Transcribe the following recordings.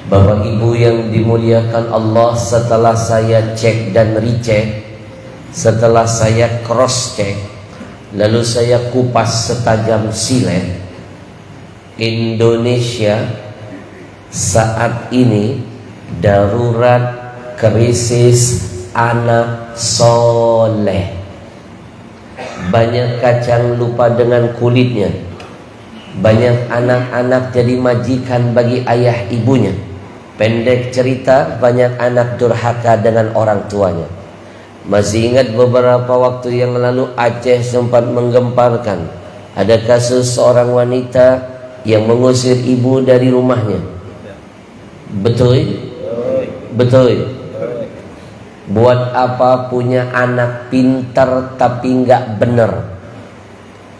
Bapak Ibu yang dimuliakan Allah, setelah saya cek dan recheck, setelah saya cross check, lalu saya kupas setajam silet, Indonesia saat ini darurat krisis anak soleh. Banyak kacang lupa dengan kulitnya. Banyak anak-anak jadi majikan bagi ayah ibunya. Pendek cerita, banyak anak durhaka dengan orang tuanya. Masih ingat beberapa waktu yang lalu Aceh sempat menggemparkan. Ada kasus seorang wanita yang mengusir ibu dari rumahnya. Betul? Betul. Buat apa punya anak pintar tapi nggak bener?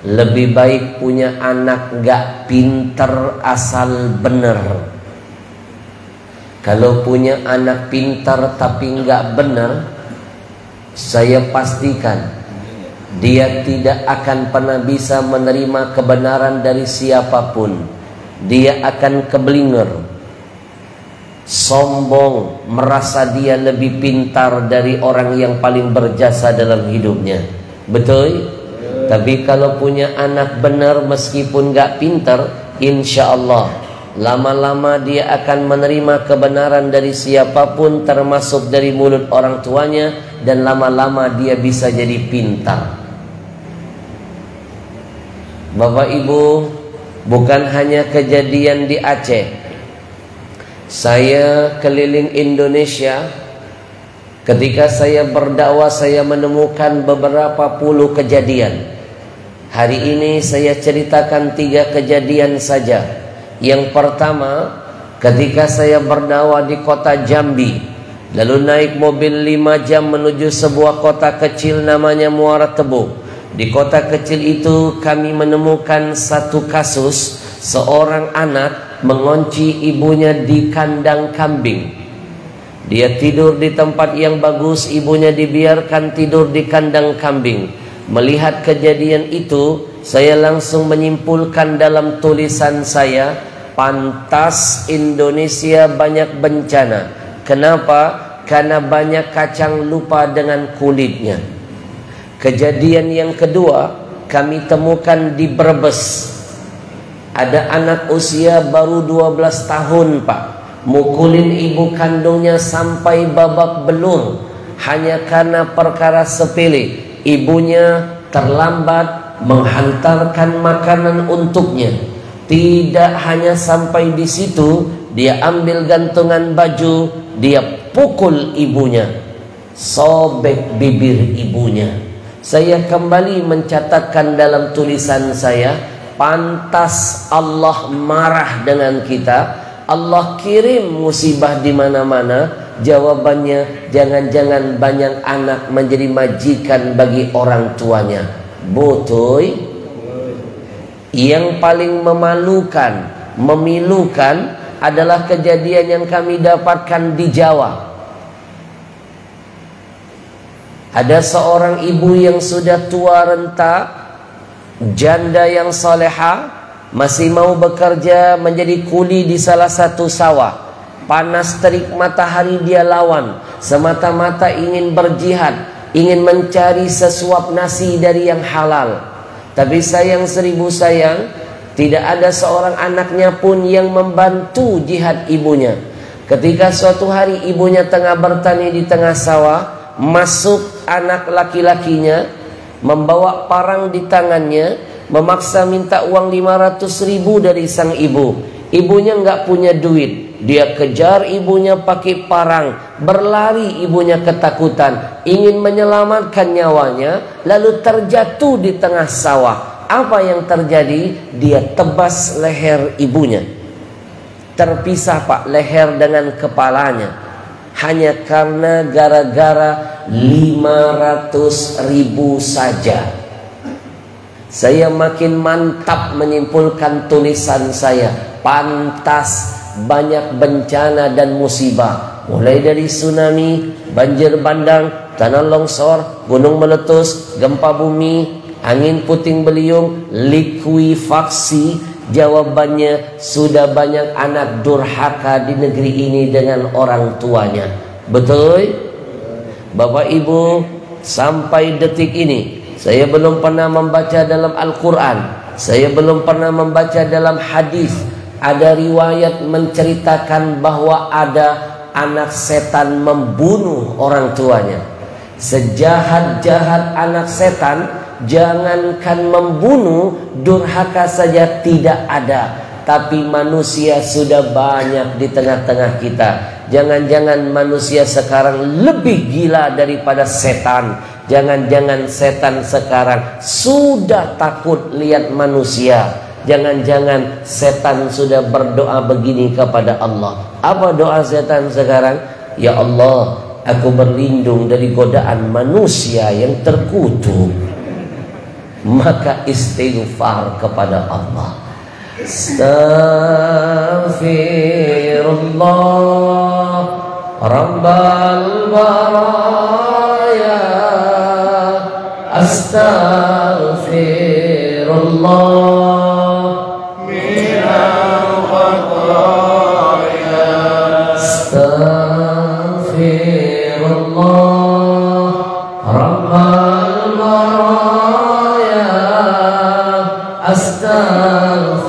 Lebih baik punya anak nggak pintar asal bener. Kalau punya anak pintar tapi nggak bener, saya pastikan dia tidak akan pernah bisa menerima kebenaran dari siapapun. Dia akan keblinger, sombong, merasa dia lebih pintar dari orang yang paling berjasa dalam hidupnya. Betul? Tapi kalau punya anak benar meskipun gak pintar, insya Allah lama-lama dia akan menerima kebenaran dari siapapun, termasuk dari mulut orang tuanya, dan lama-lama dia bisa jadi pintar. Bapak Ibu, bukan hanya kejadian di Aceh. Saya keliling Indonesia. Ketika saya berdakwah, saya menemukan beberapa puluh kejadian. Hari ini saya ceritakan 3 kejadian saja. Yang pertama, ketika saya berdakwah di kota Jambi, lalu naik mobil 5 jam menuju sebuah kota kecil namanya Muara Tebu. Di kota kecil itu kami menemukan satu kasus, seorang anak mengunci ibunya di kandang kambing. Dia tidur di tempat yang bagus, ibunya dibiarkan tidur di kandang kambing. Melihat kejadian itu, saya langsung menyimpulkan dalam tulisan saya, pantas Indonesia banyak bencana. Kenapa? Karena banyak kacang lupa dengan kulitnya. Kejadian yang kedua, kami temukan di Brebes. Ada anak usia baru 12 tahun, Pak, mukulin ibu kandungnya sampai babak belur hanya karena perkara sepele. Ibunya terlambat menghantarkan makanan untuknya. Tidak hanya sampai di situ, dia ambil gantungan baju, dia pukul ibunya, sobek bibir ibunya. Saya kembali mencatatkan dalam tulisan saya, pantas Allah marah dengan kita. Allah kirim musibah di mana-mana. Jawabannya, jangan-jangan banyak anak menjadi majikan bagi orang tuanya. Betul? Yang paling memalukan, memilukan adalah kejadian yang kami dapatkan di Jawa. Ada seorang ibu yang sudah tua renta, janda yang soleha, masih mau bekerja menjadi kuli di salah satu sawah. Panas terik matahari dia lawan, semata-mata ingin berjihad, ingin mencari sesuap nasi dari yang halal. Tapi sayang seribu sayang, tidak ada seorang anaknya pun yang membantu jihad ibunya. Ketika suatu hari ibunya tengah bertani di tengah sawah, masuk anak laki-lakinya, membawa parang di tangannya, memaksa minta uang 500.000 dari sang ibu. Ibunya nggak punya duit. Dia kejar ibunya pakai parang. Berlari ibunya ketakutan, ingin menyelamatkan nyawanya, lalu terjatuh di tengah sawah. Apa yang terjadi? Dia tebas leher ibunya. Terpisah, Pak, leher dengan kepalanya. Hanya karena gara-gara 500.000 saja. Saya makin mantap menyimpulkan tulisan saya, pantas banyak bencana dan musibah, mulai dari tsunami, banjir bandang, tanah longsor, gunung meletus, gempa bumi, angin puting beliung, likuifaksi, Jawabannya, sudah banyak anak durhaka di negeri ini dengan orang tuanya. Betul? Bapak Ibu, sampai detik ini saya belum pernah membaca dalam Al-Quran, saya belum pernah membaca dalam hadis ada riwayat menceritakan bahwa ada anak setan membunuh orang tuanya. Sejahat-jahat anak setan, jangankan membunuh, durhaka saja tidak ada. Tapi manusia sudah banyak di tengah-tengah kita. Jangan-jangan manusia sekarang lebih gila daripada setan. Jangan-jangan setan sekarang sudah takut lihat manusia. Jangan-jangan setan sudah berdoa begini kepada Allah. Apa doa setan sekarang? Ya Allah, aku berlindung dari godaan manusia yang terkutuk. Maka istighfar kepada Allah. Astaghfirullah Rabbal baraya, astaghfirullah minal khataya, astaghfirullah Rabbal baraya, astaghfirullah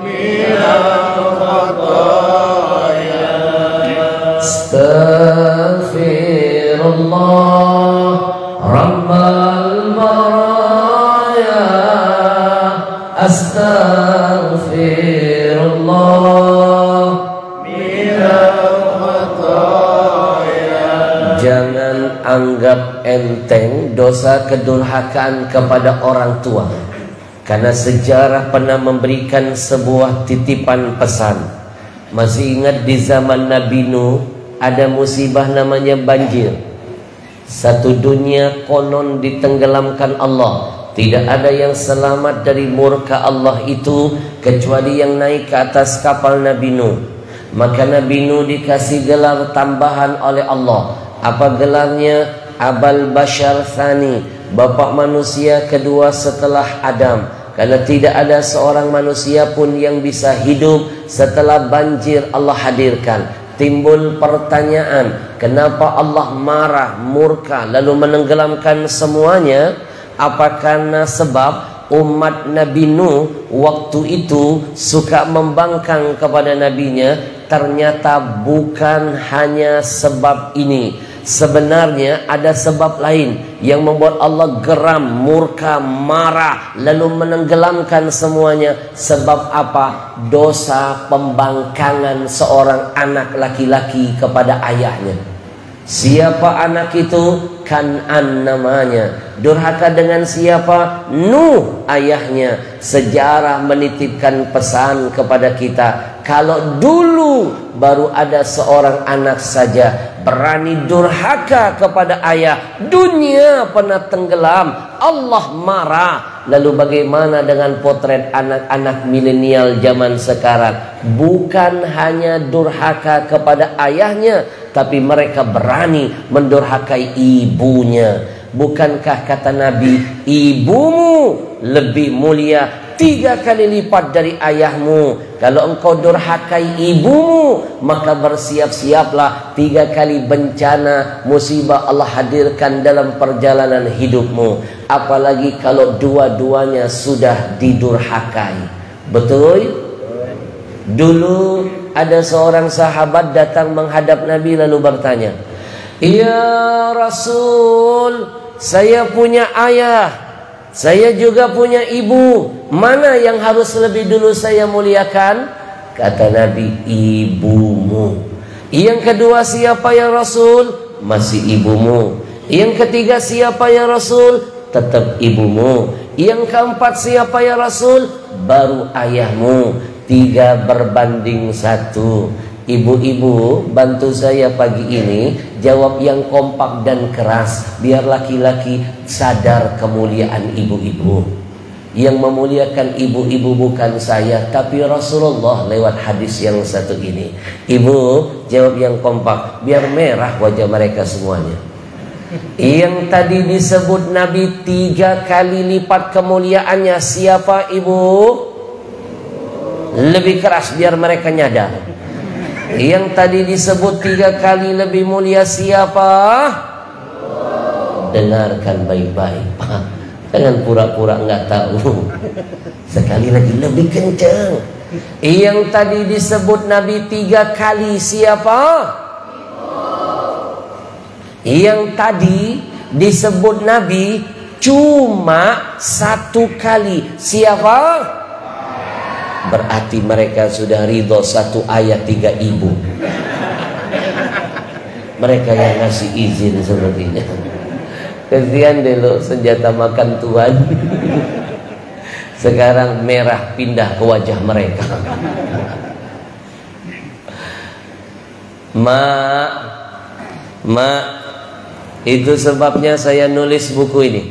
minal khataya, astaghfirullah Rabbal baraya, astaghfirullah minal khataya. Jangan anggap enteng dosa kedurhakaan kepada orang tua. Karena sejarah pernah memberikan sebuah titipan pesan. Masih ingat di zaman Nabi Nuh ada musibah namanya banjir. Satu dunia konon ditenggelamkan Allah. Tidak ada yang selamat dari murka Allah itu kecuali yang naik ke atas kapal Nabi Nuh. Maka Nabi Nuh dikasih gelar tambahan oleh Allah. Apa gelarnya? Abal Bashar Thani, bapak manusia kedua setelah Adam. Karena tidak ada seorang manusia pun yang bisa hidup setelah banjir Allah hadirkan. Timbul pertanyaan, kenapa Allah marah, murka, lalu menenggelamkan semuanya? Apa karena sebab umat Nabi Nuh waktu itu suka membangkang kepada nabinya? Ternyata bukan hanya sebab ini. Sebenarnya ada sebab lain yang membuat Allah geram, murka, marah, lalu menenggelamkan semuanya. Sebab apa? Dosa pembangkangan seorang anak laki-laki kepada ayahnya. Siapa anak itu? Kan'an namanya. Durhaka dengan siapa? Nuh ayahnya. Sejarah menitipkan pesan kepada kita. Kalau dulu baru ada seorang anak saja berani durhaka kepada ayah, dunia pernah tenggelam, Allah marah. Lalu bagaimana dengan potret anak-anak milenial zaman sekarang? Bukan hanya durhaka kepada ayahnya, tapi mereka berani mendurhakai ibunya. Bukankah kata Nabi, ibumu lebih mulia 3 kali lipat dari ayahmu. Kalau engkau durhakai ibumu, maka bersiap-siaplah 3 kali bencana, musibah Allah hadirkan dalam perjalanan hidupmu. Apalagi kalau dua-duanya sudah didurhakai. Betul? Dulu ada seorang sahabat datang menghadap Nabi lalu bertanya, "Ya Rasul, saya punya ayah, saya juga punya ibu. Mana yang harus lebih dulu saya muliakan?" Kata Nabi, "Ibumu." Yang kedua siapa ya Rasul? Masih ibumu. Yang ketiga siapa ya Rasul? Tetap ibumu. Yang keempat siapa ya Rasul? Baru ayahmu. 3 berbanding 1. Ibu-ibu, bantu saya pagi ini jawab yang kompak dan keras, biar laki-laki sadar kemuliaan ibu-ibu. Yang memuliakan ibu-ibu bukan saya, tapi Rasulullah lewat hadis yang satu ini. Ibu, jawab yang kompak, biar merah wajah mereka semuanya. Yang tadi disebut Nabi 3 kali lipat kemuliaannya, siapa ibu? Lebih keras biar mereka nyadar. Yang tadi disebut 3 kali lebih mulia siapa? Dengarkan baik-baik, jangan pura-pura nggak tahu. Sekali lagi, lebih kencang. Yang tadi disebut Nabi 3 kali siapa? Yang tadi disebut Nabi cuma 1 kali siapa? Berarti mereka sudah ridho 1 ayat 3 ibu. Mereka yang ngasih izin sepertinya. Kesian deh lo, senjata makan Tuhan. Sekarang merah pindah ke wajah mereka. Mak, itu sebabnya saya nulis buku ini.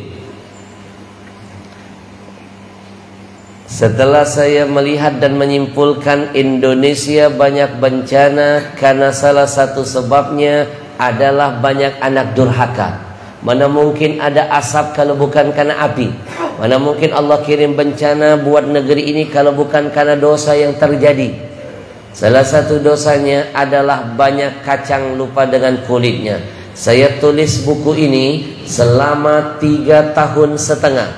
Setelah saya melihat dan menyimpulkan Indonesia banyak bencana karena salah satu sebabnya adalah banyak anak durhaka. Mana mungkin ada asap kalau bukan karena api? Mana mungkin Allah kirim bencana buat negeri ini kalau bukan karena dosa yang terjadi? Salah satu dosanya adalah banyak kacang lupa dengan kulitnya. Saya tulis buku ini selama 3 tahun setengah.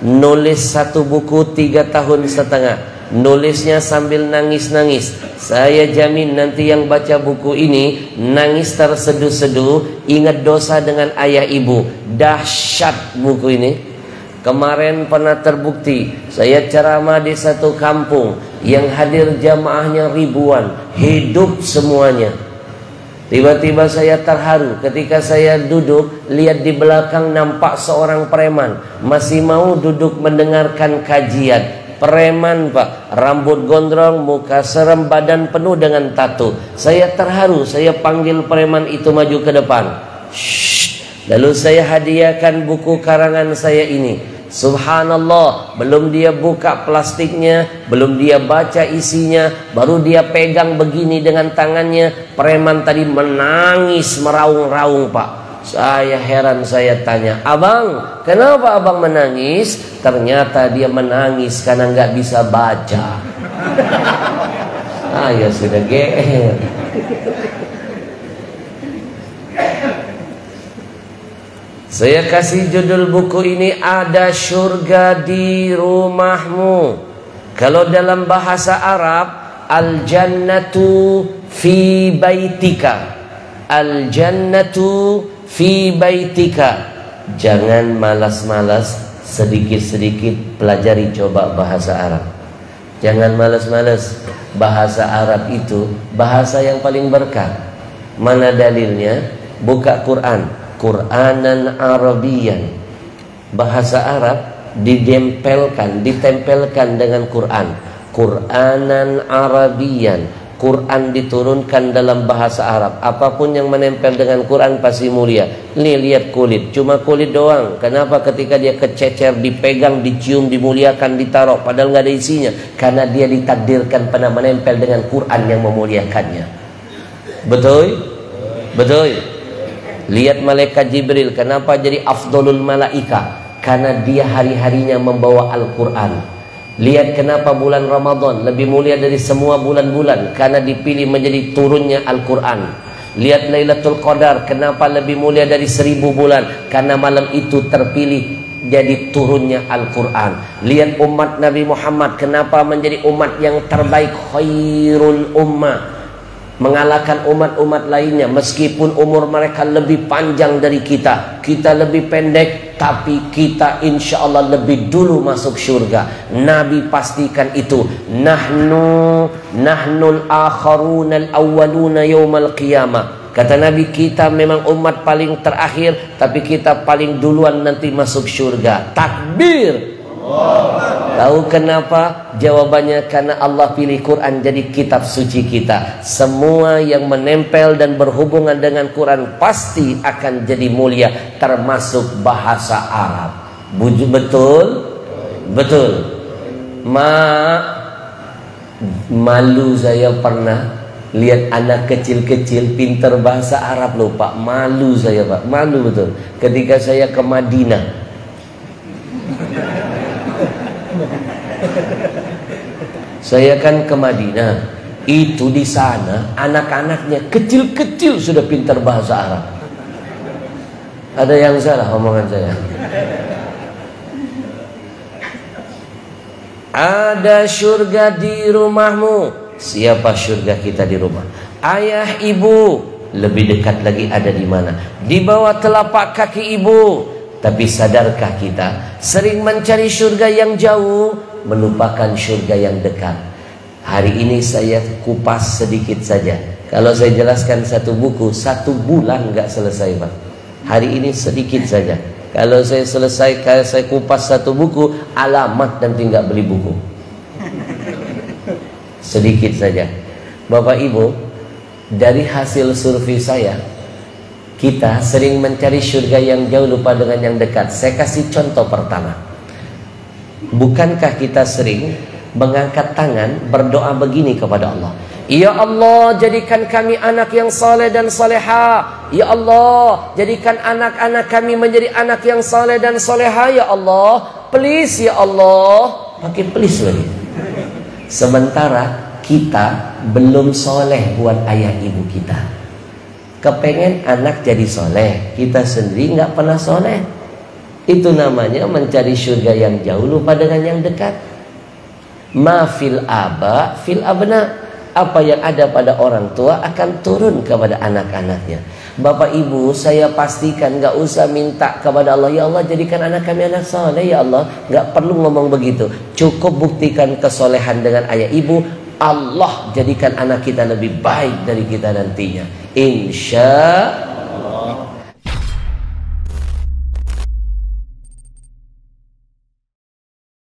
Nulis 1 buku 3 tahun setengah. Nulisnya sambil nangis-nangis. Saya jamin nanti yang baca buku ini nangis terseduh-seduh, ingat dosa dengan ayah ibu. Dahsyat buku ini. Kemarin pernah terbukti, saya ceramah di satu kampung yang hadir jamaahnya ribuan, hidup semuanya. Tiba-tiba saya terharu ketika saya duduk, lihat di belakang nampak seorang preman masih mau duduk mendengarkan kajian. Preman pak, rambut gondrong, muka serem, badan penuh dengan tato. Saya terharu, saya panggil preman itu maju ke depan. Shh. Lalu saya hadiahkan buku karangan saya ini. Subhanallah, belum dia buka plastiknya, belum dia baca isinya, baru dia pegang begini dengan tangannya. Preman tadi menangis meraung-raung pak. Saya heran, saya tanya, abang, kenapa abang menangis? Ternyata dia menangis karena nggak bisa baca. Ya sudah GR. Saya kasih judul buku ini, Ada Surga di Rumahmu. Kalau dalam bahasa Arab, Al-Jannatu fi baitika. Al-Jannatu fi baitika. Jangan malas-malas, sedikit-sedikit pelajari coba bahasa Arab. Jangan malas-malas. Bahasa Arab itu bahasa yang paling berkah. Mana dalilnya? Buka Quran. Quranan Arabian. Bahasa Arab ditempelkan dengan Quran. Quranan Arabian. Quran diturunkan dalam bahasa Arab. Apapun yang menempel dengan Quran pasti mulia. Nih lihat kulit, cuma kulit doang. Kenapa ketika dia kececer, dipegang, dicium, dimuliakan, ditaruh, padahal nggak ada isinya? Karena dia ditakdirkan pernah menempel dengan Quran yang memuliakannya. Betul? Betul. Lihat malaikat Jibril, kenapa jadi afdolul malaika? Karena dia hari-harinya membawa Al-Quran. Lihat kenapa bulan Ramadan lebih mulia dari semua bulan-bulan, karena dipilih menjadi turunnya Al-Quran. Lihat Lailatul Qadar, kenapa lebih mulia dari 1000 bulan? Karena malam itu terpilih jadi turunnya Al-Quran. Lihat umat Nabi Muhammad, kenapa menjadi umat yang terbaik, khairul ummah, mengalahkan umat-umat lainnya. Meskipun umur mereka lebih panjang dari kita, kita lebih pendek, tapi kita insya Allah lebih dulu masuk surga. Nabi pastikan itu. Nahnul akharunal awwaluna yawmal qiyamah. Kata Nabi, kita memang umat paling terakhir, tapi kita paling duluan nanti masuk surga. Takbir. Tahu kenapa? Jawabannya karena Allah pilih Quran jadi kitab suci kita. Semua yang menempel dan berhubungan dengan Quran pasti akan jadi mulia, termasuk bahasa Arab. Betul? Betul. Malu saya pernah lihat anak kecil-kecil pinter bahasa Arab loh Pak. Malu saya Pak, malu betul. Ketika saya ke Madinah, saya kan ke Madinah, itu di sana anak-anaknya kecil-kecil sudah pintar bahasa Arab. Ada yang salah omongan saya? Ada surga di rumahmu. Siapa surga kita di rumah? Ayah, ibu. Lebih dekat lagi ada di mana? Di bawah telapak kaki ibu. Tapi sadarkah kita sering mencari surga yang jauh, melupakan surga yang dekat? Hari ini saya kupas sedikit saja. Kalau saya jelaskan satu buku, 1 bulan nggak selesai Pak. Hari ini sedikit saja. Kalau saya selesai, kalau saya kupas 1 buku, alamat dan tinggal beli buku. Sedikit saja. Bapak Ibu, dari hasil survei saya, kita sering mencari surga yang jauh, lupa dengan yang dekat. Saya kasih contoh pertama. Bukankah kita sering mengangkat tangan berdoa begini kepada Allah? Ya Allah, jadikan kami anak yang saleh dan saleha. Ya Allah, jadikan anak-anak kami menjadi anak yang saleh dan saleha. Ya Allah, please ya Allah. Pakai please lagi. Sementara kita belum soleh buat ayah ibu kita. Kepengen anak jadi soleh, kita sendiri nggak pernah soleh. Itu namanya mencari surga yang jauh, lupa dengan yang dekat. Ma fil aba fil abna. Apa yang ada pada orang tua akan turun kepada anak-anaknya. Bapak ibu, saya pastikan gak usah minta kepada Allah, ya Allah jadikan anak kami anak soleh ya Allah. Gak perlu ngomong begitu. Cukup buktikan kesolehan dengan ayah ibu. Allah jadikan anak kita lebih baik dari kita nantinya. Insya